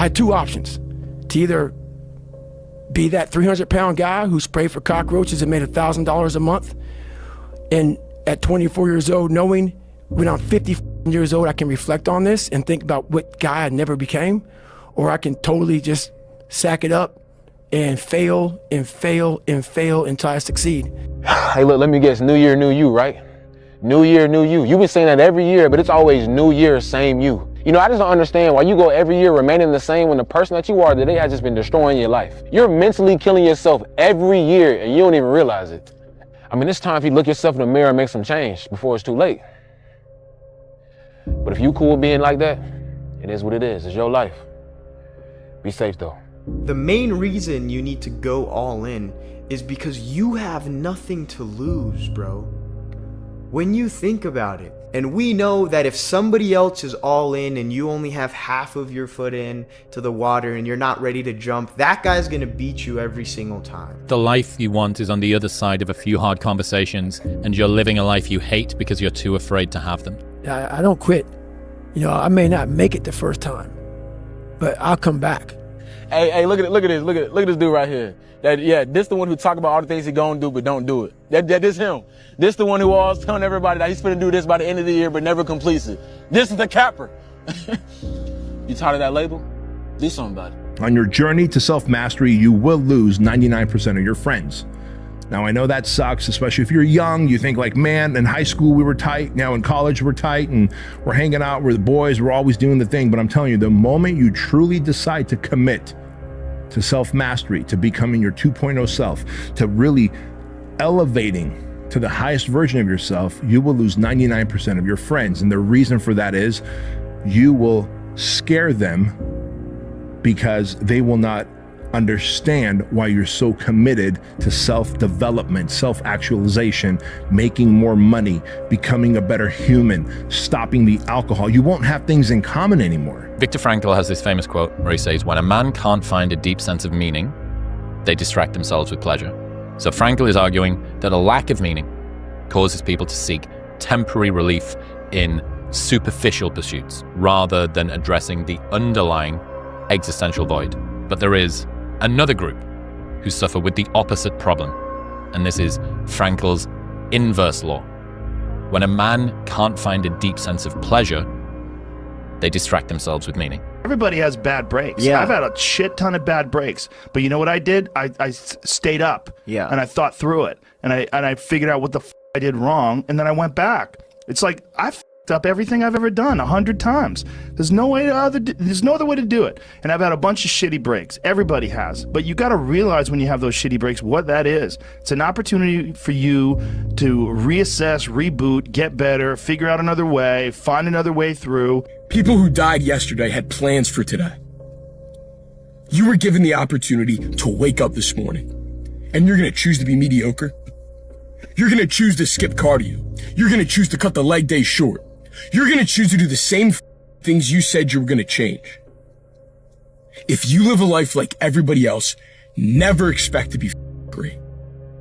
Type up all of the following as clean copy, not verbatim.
I had two options: to either be that 300-pound guy who sprayed for cockroaches and made $1,000 a month, and at 24 years old, knowing when I'm 50 years old, I can reflect on this and think about what guy I never became, or I can totally just sack it up and fail and fail and fail until I succeed. Hey, look, let me guess, new year, new you, right? New year, new you. You've been saying that every year, but it's always new year, same you. You know, I just don't understand why you go every year remaining the same when the person that you are today has just been destroying your life. You're mentally killing yourself every year and you don't even realize it. I mean, it's time for you to look yourself in the mirror and make some change before it's too late. But if you cool with being like that, it is what it is. It's your life. Be safe though. The main reason you need to go all in is because you have nothing to lose, bro. When you think about it, and we know that if somebody else is all in and you only have half of your foot in to the water and you're not ready to jump, that guy's gonna beat you every single time. The life you want is on the other side of a few hard conversations, and you're living a life you hate because you're too afraid to have them. I don't quit. You know, I may not make it the first time, but I'll come back. Hey, look at this dude right here. This the one who talk about all the things he gonna do but don't do it. This him. This the one who always telling everybody that he's gonna do this by the end of the year but never completes it. This is the capper. You tired of that label? Do something about it. On your journey to self-mastery, you will lose 99% of your friends. Now, I know that sucks, especially if you're young. You think like, man, in high school we were tight, now in college we're tight, and we're hanging out, we're the boys, we're always doing the thing. But I'm telling you, the moment you truly decide to commit to self-mastery, to becoming your 2.0 self, to really elevating to the highest version of yourself, you will lose 99% of your friends. And the reason for that is you will scare them because they will not understand why you're so committed to self-development, self-actualization, making more money, becoming a better human, stopping the alcohol. You won't have things in common anymore. Viktor Frankl has this famous quote where he says, when a man can't find a deep sense of meaning, they distract themselves with pleasure. So Frankl is arguing that a lack of meaning causes people to seek temporary relief in superficial pursuits rather than addressing the underlying existential void. But there is another group who suffer with the opposite problem, and this is Frankl's inverse law. When a man can't find a deep sense of pleasure, they distract themselves with meaning. Everybody has bad breaks. Yeah. I've had a shit ton of bad breaks, but you know what I did? I stayed up. Yeah. And I thought through it, and I figured out what the I did wrong, and then I went back. It's like I fucked up everything I've ever done 100 times. There's no other way to do it. And I've had a bunch of shitty breaks. Everybody has. But you got to realize when you have those shitty breaks what that is. It's an opportunity for you to reassess, reboot, get better, figure out another way, find another way through. People who died yesterday had plans for today. You were given the opportunity to wake up this morning, and you're going to choose to be mediocre. You're going to choose to skip cardio. You're going to choose to cut the leg day short. You're going to choose to do the same things you said you were going to change. If you live a life like everybody else, never expect to be great.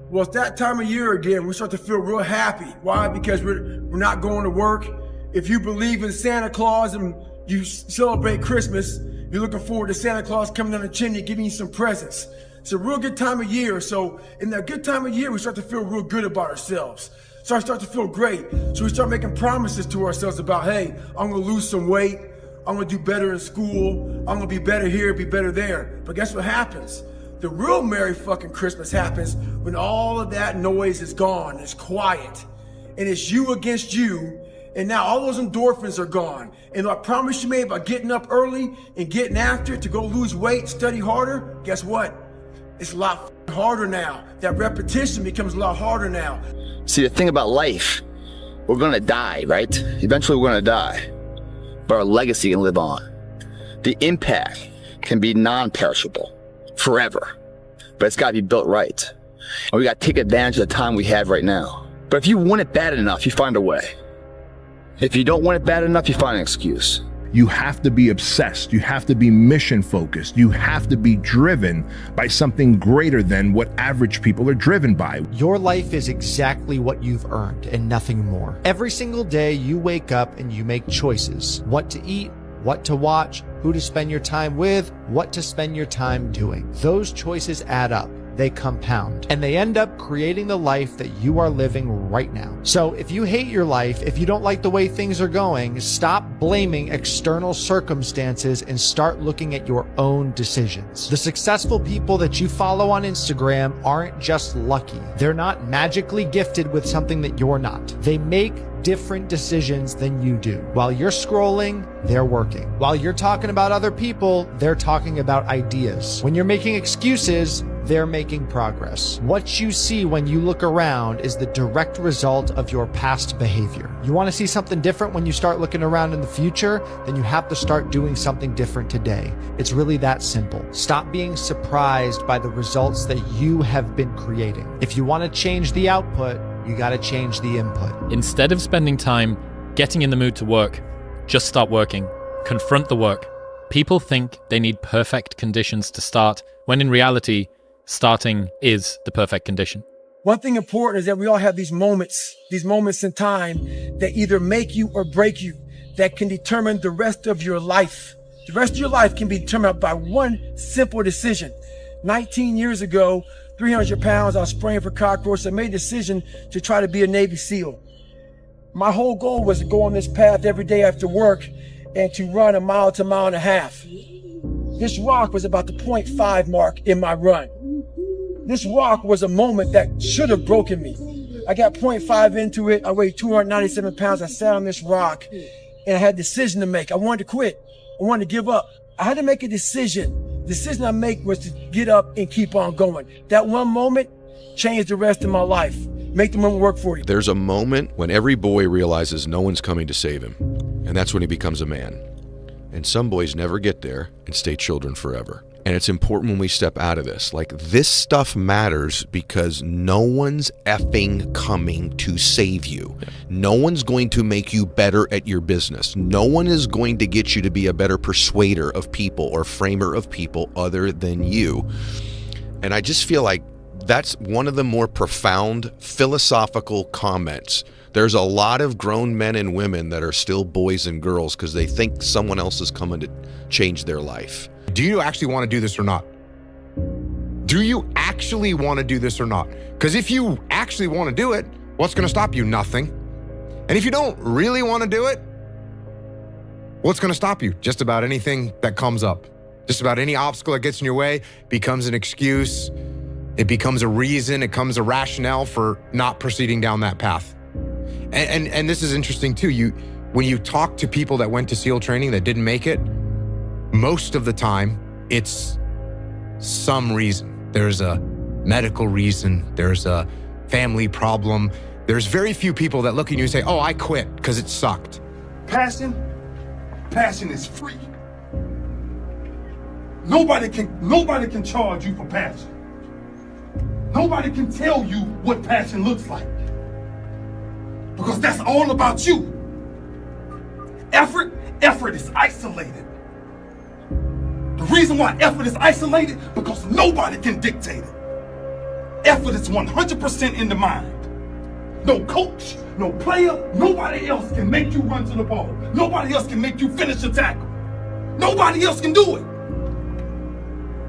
Well, it's that time of year again. We start to feel real happy. Why? Because we're not going to work. If you believe in Santa Claus and you celebrate Christmas, you're looking forward to Santa Claus coming down the chimney, giving you some presents. It's a real good time of year. So in that good time of year, we start to feel real good about ourselves. So I start to feel great. So we start making promises to ourselves about, hey, I'm gonna lose some weight. I'm gonna do better in school. I'm gonna be better here, be better there. But guess what happens? The real Merry fucking Christmas happens when all of that noise is gone, it's quiet. And it's you against you. And now all those endorphins are gone. And I promise you made about getting up early and getting after it to go lose weight, study harder, guess what? It's a lot harder now. That repetition becomes a lot harder now. See, the thing about life, we're gonna die, right? Eventually we're gonna die, but our legacy can live on. The impact can be non-perishable, forever, but it's gotta be built right. And we gotta take advantage of the time we have right now. But if you want it bad enough, you find a way. If you don't want it bad enough, you find an excuse. You have to be obsessed. You have to be mission focused. You have to be driven by something greater than what average people are driven by. Your life is exactly what you've earned and nothing more. Every single day you wake up and you make choices. What to eat, what to watch, who to spend your time with, what to spend your time doing. Those choices add up. They compound, and they end up creating the life that you are living right now. So if you hate your life, if you don't like the way things are going, stop blaming external circumstances and start looking at your own decisions. The successful people that you follow on Instagram aren't just lucky. They're not magically gifted with something that you're not. They make different decisions than you do. While you're scrolling, they're working. While you're talking about other people, they're talking about ideas. When you're making excuses, they're making progress. What you see when you look around is the direct result of your past behavior. You want to see something different when you start looking around in the future, then you have to start doing something different today. It's really that simple. Stop being surprised by the results that you have been creating. If you want to change the output, you got to change the input. Instead of spending time getting in the mood to work, just start working. Confront the work. People think they need perfect conditions to start, when in reality, starting is the perfect condition. One thing important is that we all have these moments in time that either make you or break you, that can determine the rest of your life. The rest of your life can be determined by one simple decision. 19 years ago, 300 pounds, I was spraying for cockroaches. I made a decision to try to be a Navy SEAL. My whole goal was to go on this path every day after work and to run a mile to a mile and a half. This rock was about the 0.5 mark in my run. This rock was a moment that should have broken me. I got 0.5 into it. I weighed 297 pounds. I sat on this rock and I had a decision to make. I wanted to quit. I wanted to give up. I had to make a decision. The decision I make was to get up and keep on going. That one moment changed the rest of my life. Make the moment work for you. There's a moment when every boy realizes no one's coming to save him, and that's when he becomes a man. And some boys never get there and stay children forever. And it's important when we step out of this. Like, this stuff matters because no one's effing coming to save you. No one's going to make you better at your business. No one is going to get you to be a better persuader of people or framer of people other than you. And I just feel like that's one of the more profound philosophical comments. There's a lot of grown men and women that are still boys and girls because they think someone else is coming to change their life. Do you actually want to do this or not? Do you actually want to do this or not? Because if you actually want to do it, what's going to stop you? Nothing. And if you don't really want to do it, what's going to stop you? Just about anything that comes up. Just about any obstacle that gets in your way becomes an excuse. It becomes a reason. It becomes a rationale for not proceeding down that path. And this is interesting too. When you talk to people that went to SEAL training that didn't make it, most of the time, it's some reason. There's a medical reason. There's a family problem. There's very few people that look at you and say, oh, I quit because it sucked. Passion is free. Nobody can charge you for passion. Nobody can tell you what passion looks like. Because that's all about you. Effort is isolated. The reason why effort is isolated, because nobody can dictate it. Effort is 100% in the mind. No coach, no player, nobody else can make you run to the ball. Nobody else can make you finish a tackle. Nobody else can do it.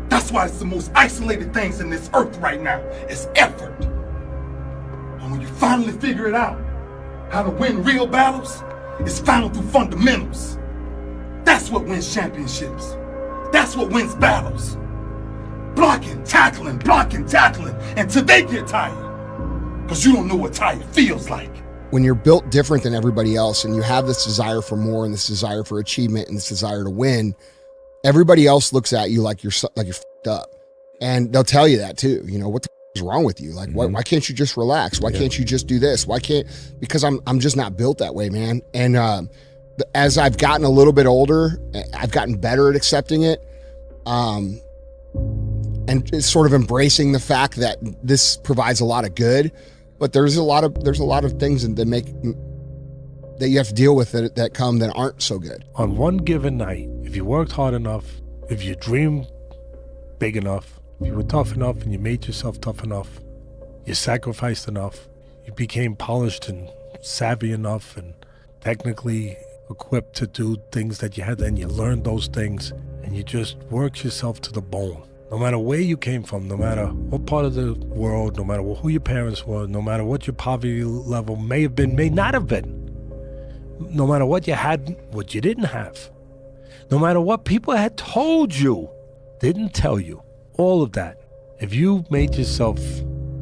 That's why it's the most isolated things in this earth right now. It's effort. And when you finally figure it out, how to win real battles, it's found through fundamentals. That's what wins championships. That's what wins battles. Blocking, tackling, until they get tired. Because you don't know what tired feels like. When you're built different than everybody else and you have this desire for more and this desire for achievement and this desire to win, everybody else looks at you like you're f***ed up. And they'll tell you that too. You know, what the f*** is wrong with you? Like, why can't you just relax? Why can't you just do this? Because I'm just not built that way, man. And as I've gotten a little bit older, I've gotten better at accepting it. And it's sort of embracing the fact that this provides a lot of good, but there's a lot of things that you have to deal with that come that aren't so good. On one given night, if you worked hard enough, if you dreamed big enough, if you were tough enough and you made yourself tough enough, you sacrificed enough, you became polished and savvy enough and technically equipped to do things that you had, and you learned those things, and you just worked yourself to the bone. No matter where you came from, no matter what part of the world, no matter who your parents were, no matter what your poverty level may have been, may not have been, no matter what you had, what you didn't have, no matter what people had told you, didn't tell you, all of that, if you made yourself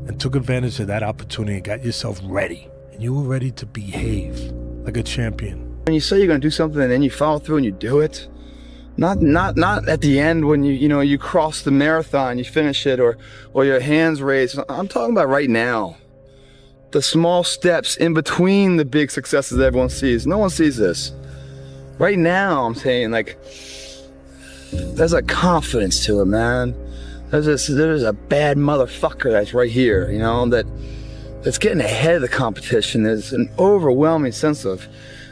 and took advantage of that opportunity and got yourself ready, and you were ready to behave like a champion. When you say you're going to do something and then you follow through and you do it, not at the end when you cross the marathon, you finish it, or your hands raised. I'm talking about right now. The small steps in between the big successes that everyone sees. No one sees this. Right now, I'm saying, like, there's a confidence to it, man. There's a bad motherfucker that's right here, that's getting ahead of the competition. There's an overwhelming sense of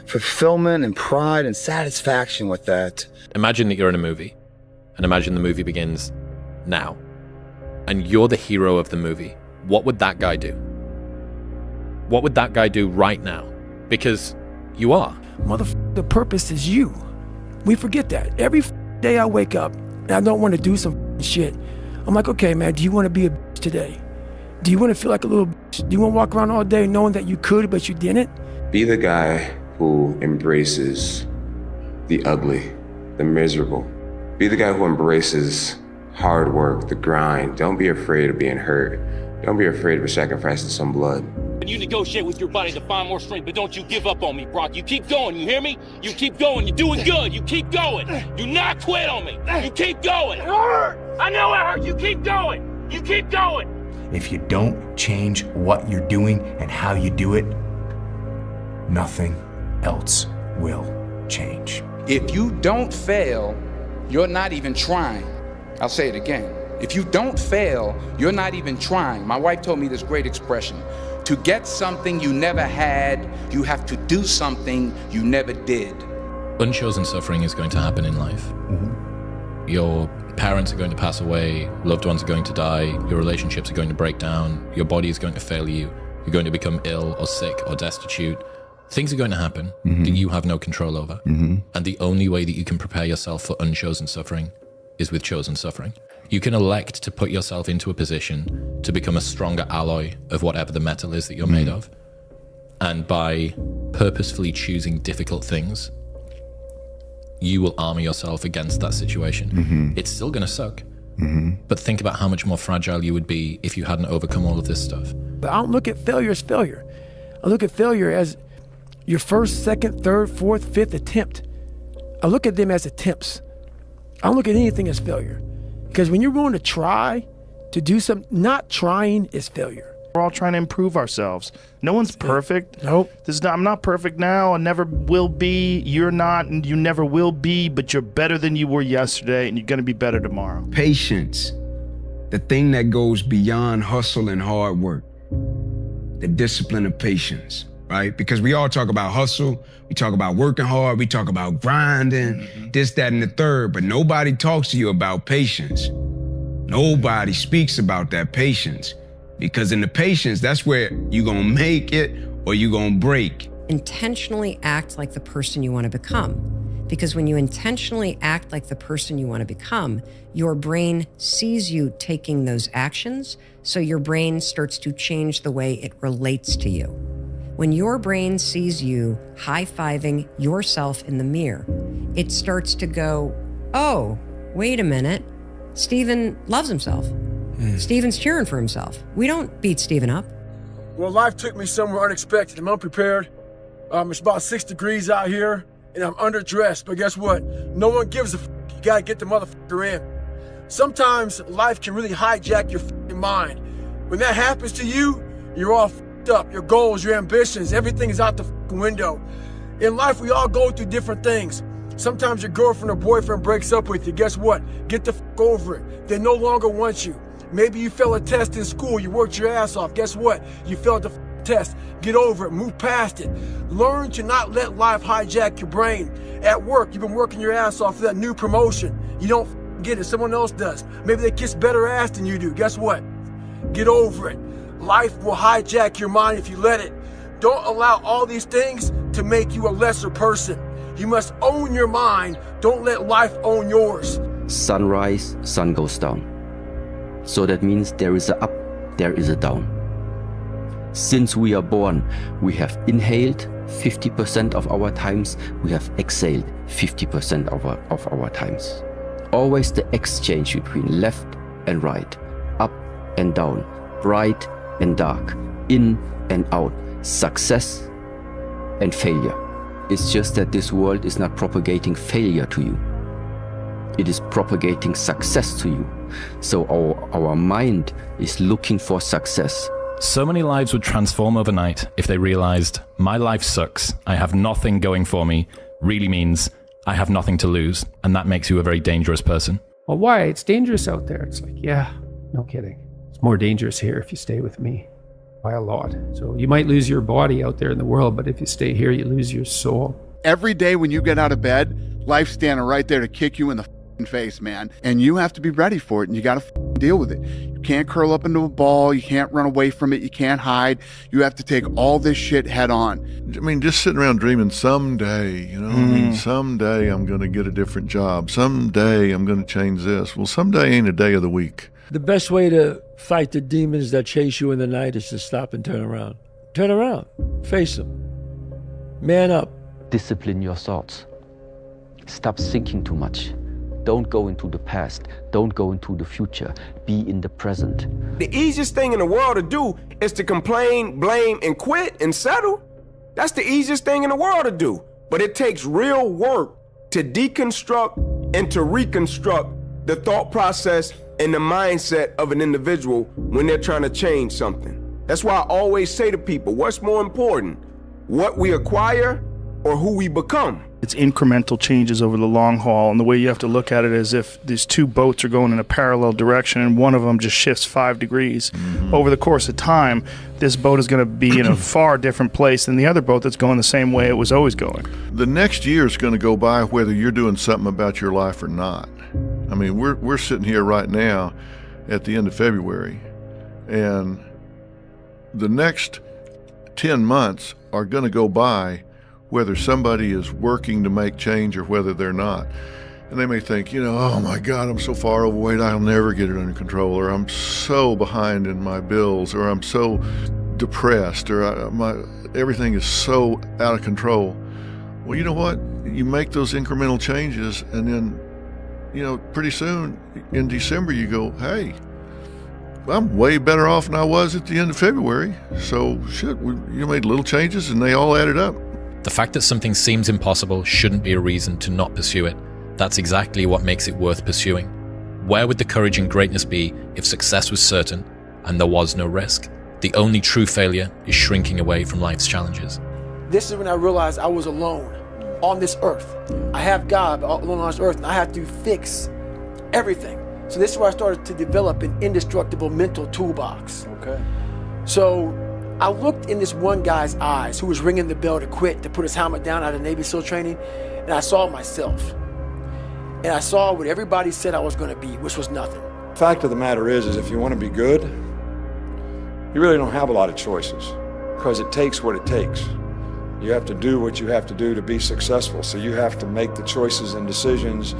fulfillment and pride and satisfaction with that. Imagine that you're in a movie, and imagine the movie begins now, and you're the hero of the movie. What would that guy do? What would that guy do right now? Because you are. The purpose is you. We forget that. Every day I wake up and I don't want to do some shit. I'm like, okay, man, do you want to be a bitch today? Do you want to feel like a little bitch? Do you want to walk around all day knowing that you could, but you didn't? Be the guy who embraces the ugly, the miserable. Be the guy who embraces hard work, the grind. Don't be afraid of being hurt. Don't be afraid of sacrificing some blood. You negotiate with your body to find more strength, but don't you give up on me, Brock. You keep going, you hear me? You keep going, you're doing good, you keep going. Do not quit on me, you keep going. It hurt! I know it hurt, you keep going, you keep going. If you don't change what you're doing and how you do it, nothing else will change. If you don't fail, you're not even trying. I'll say it again. If you don't fail, you're not even trying. My wife told me this great expression. To get something you never had, you have to do something you never did. Unchosen suffering is going to happen in life. Mm-hmm. Your parents are going to pass away, loved ones are going to die, your relationships are going to break down, your body is going to fail you, you're going to become ill or sick or destitute. Things are going to happen that you have no control over. And the only way that you can prepare yourself for unchosen suffering is with chosen suffering. You can elect to put yourself into a position to become a stronger alloy of whatever the metal is that you're made of. And by purposefully choosing difficult things, you will armor yourself against that situation. It's still going to suck. But think about how much more fragile you would be if you hadn't overcome all of this stuff. But I don't look at failure as failure. I look at failure as your first, second, third, fourth, fifth attempt. I look at them as attempts. I don't look at anything as failure. Because when you're willing to try to do something, not trying is failure. We're all trying to improve ourselves. No one's perfect. Nope. I'm not perfect now. I never will be. You're not, and you never will be, but you're better than you were yesterday, and you're going to be better tomorrow. Patience, the thing that goes beyond hustle and hard work. The discipline of patience, right? Because we all talk about hustle, we talk about working hard, we talk about grinding, this, that, and the third, but nobody talks to you about patience. Nobody speaks about that patience. Because in the patience, that's where you're gonna make it or you're gonna break. Intentionally act like the person you want to become. Because when you intentionally act like the person you want to become, your brain sees you taking those actions, so your brain starts to change the way it relates to you. When your brain sees you high-fiving yourself in the mirror, it starts to go, oh, wait a minute, Steven loves himself. Steven's cheering for himself. We don't beat Steven up. Well, life took me somewhere unexpected. I'm unprepared. It's about 6 degrees out here, and I'm underdressed. But guess what? No one gives a f***. You gotta get the motherfucker in. Sometimes life can really hijack your f***ing mind. When that happens to you, you're all f***ed up. Your goals, your ambitions, everything is out the f***ing window. In life, we all go through different things. Sometimes your girlfriend or boyfriend breaks up with you. Guess what? Get the f*** over it. They no longer want you. Maybe you failed a test in school, you worked your ass off. Guess what? You failed the test. Get over it, move past it. Learn to not let life hijack your brain. At work, you've been working your ass off for that new promotion. You don't get it, someone else does. Maybe they kiss better ass than you do. Guess what? Get over it. Life will hijack your mind if you let it. Don't allow all these things to make you a lesser person. You must own your mind. Don't let life own yours. Sunrise, sun goes down. So that means there is a up, there is a down. Since we are born, we have inhaled 50% of our times, we have exhaled 50% of our times. Always the exchange between left and right, up and down, bright and dark, in and out, success and failure. It's just that this world is not propagating failure to you. It is propagating success to you. So our mind is looking for success. So many lives would transform overnight if they realized my life sucks, I have nothing going for me, really means I have nothing to lose, and that makes you a very dangerous person. Well, why? It's dangerous out there. It's like, yeah, no kidding. It's more dangerous here if you stay with me by a lot. So you might lose your body out there in the world, but if you stay here, you lose your soul. Every day when you get out of bed, life's standing right there to kick you in the face, man. And you have to be ready for it, and you got to deal with it. You can't curl up into a ball. You can't run away from it. You can't hide. You have to take all this shit head on. I mean, just sitting around dreaming someday, you know, I mean, someday I'm going to get a different job. Someday I'm going to change this. Well, someday ain't a day of the week. The best way to fight the demons that chase you in the night is to stop and turn around. Turn around. Face them. Man up. Discipline your thoughts. Stop thinking too much. Don't go into the past. Don't go into the future. Be in the present. The easiest thing in the world to do is to complain, blame, and quit and settle. That's the easiest thing in the world to do. But it takes real work to deconstruct and to reconstruct the thought process and the mindset of an individual when they're trying to change something. That's why I always say to people, what's more important, what we acquire or who we become? It's incremental changes over the long haul, and the way you have to look at it is if these two boats are going in a parallel direction and one of them just shifts 5 degrees. Over the course of time, this boat is going to be in a far different place than the other boat that's going the same way it was always going. The next year is going to go by whether you're doing something about your life or not. I mean, we're sitting here right now at the end of February, and the next 10 months are going to go by whether somebody is working to make change or whether they're not. And they may think, you know, oh my God, I'm so far overweight, I'll never get it under control, or I'm so behind in my bills, or I'm so depressed, or everything is so out of control. Well, you know what? You make those incremental changes, and then, you know, pretty soon in December you go, hey, I'm way better off than I was at the end of February. So shit, you made little changes and they all added up. The fact that something seems impossible shouldn't be a reason to not pursue it. That's exactly what makes it worth pursuing. Where would the courage and greatness be if success was certain and there was no risk? The only true failure is shrinking away from life's challenges. This is when I realized I was alone on this earth. I have God alone on this earth, and I have to fix everything. So this is where I started to develop an indestructible mental toolbox. Okay. So I looked in this one guy's eyes who was ringing the bell to quit, to put his helmet down out of Navy SEAL training, and I saw myself. And I saw what everybody said I was going to be, which was nothing. Fact of the matter is if you want to be good, you really don't have a lot of choices, because it takes what it takes. You have to do what you have to do to be successful. So you have to make the choices and decisions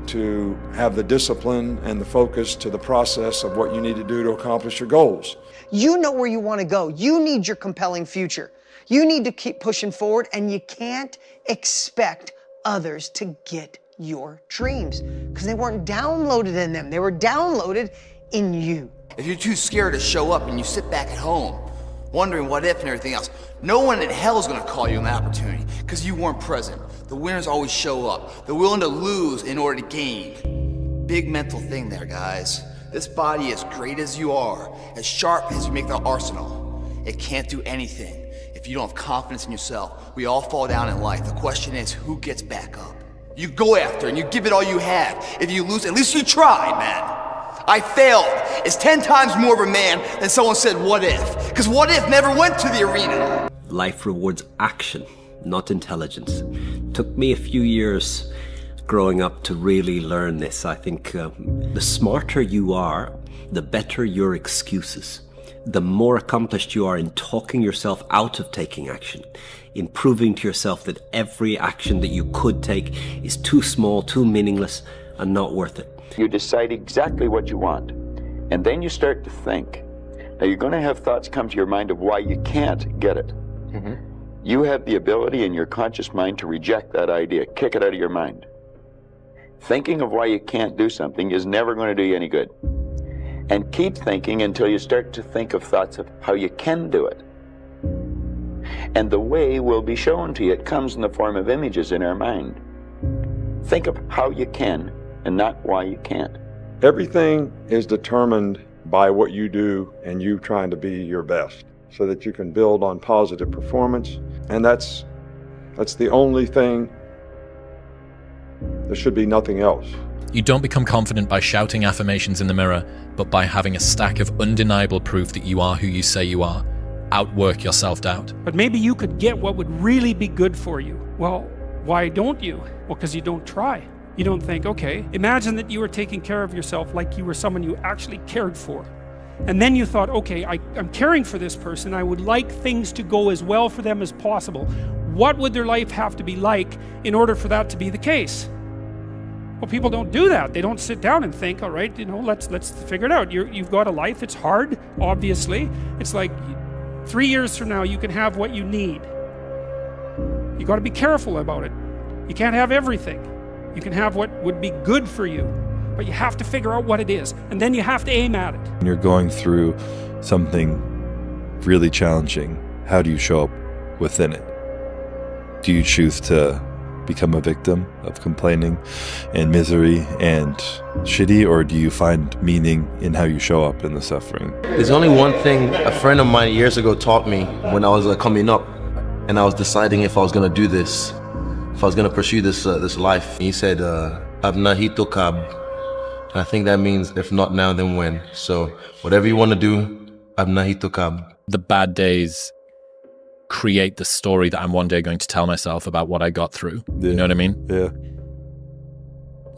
to have the discipline and the focus to the process of what you need to do to accomplish your goals. You know where you want to go. You need your compelling future. You need to keep pushing forward, and you can't expect others to get your dreams because they weren't downloaded in them. They were downloaded in you. If you're too scared to show up and you sit back at home, wondering what if and everything else, no one in hell is going to call you an opportunity because you weren't present. The winners always show up. They're willing to lose in order to gain. Big mental thing there, guys. This body, as great as you are, as sharp as you make the arsenal, it can't do anything if you don't have confidence in yourself. We all fall down in life. The question is, who gets back up? You go after and you give it all you have. If you lose, at least you tried, man. I failed. It's 10 times more of a man than someone said, what if? Because what if never went to the arena. Life rewards action, not intelligence. It took me a few years growing up to really learn this. I think the smarter you are, the better your excuses. the more accomplished you are in talking yourself out of taking action, in proving to yourself that every action that you could take is too small, too meaningless, and not worth it. You decide exactly what you want, and then you start to think. Now, you're going to have thoughts come to your mind of why you can't get it. You have the ability in your conscious mind to reject that idea, kick it out of your mind. Thinking of why you can't do something is never going to do you any good. And keep thinking until you start to think of thoughts of how you can do it. And the way will be shown to you. It comes in the form of images in our mind. Think of how you can and not why you can't. Everything is determined by what you do and you trying to be your best so that you can build on positive performance. And that's the only thing. There should be nothing else. You don't become confident by shouting affirmations in the mirror, but by having a stack of undeniable proof that you are who you say you are. Outwork your self-doubt. But maybe you could get what would really be good for you. Well, why don't you? Well, because you don't try. You don't think, okay, imagine that you were taking care of yourself like you were someone you actually cared for. And then you thought, okay, I'm caring for this person. I would like things to go as well for them as possible. What would their life have to be like in order for that to be the case? Well, people don't do that. They don't sit down and think, all right, let's figure it out. You've got a life. It's hard, obviously. It's like 3 years from now, you can have what you need. You got to be careful about it. You can't have everything. You can have what would be good for you, but you have to figure out what it is, and then you have to aim at it. When you're going through something really challenging, how do you show up within it? Do you choose to become a victim of complaining and misery and shitty, or do you find meaning in how you show up in the suffering? There's only one thing a friend of mine years ago taught me when I was coming up and I was deciding if I was going to do this, if I was going to pursue this life. He said, Abnahito Kab. And I think that means if not now, then when. So whatever you want to do, Abnahito Kab. The bad days create the story that I'm one day going to tell myself about what I got through. You know what I mean? Yeah.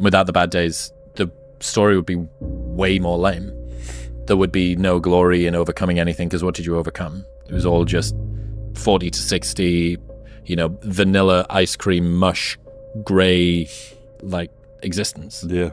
Without the bad days, the story would be way more lame. There would be no glory in overcoming anything, because what did you overcome? It was all just 40 to 60, vanilla ice cream mush, gray, existence. Yeah.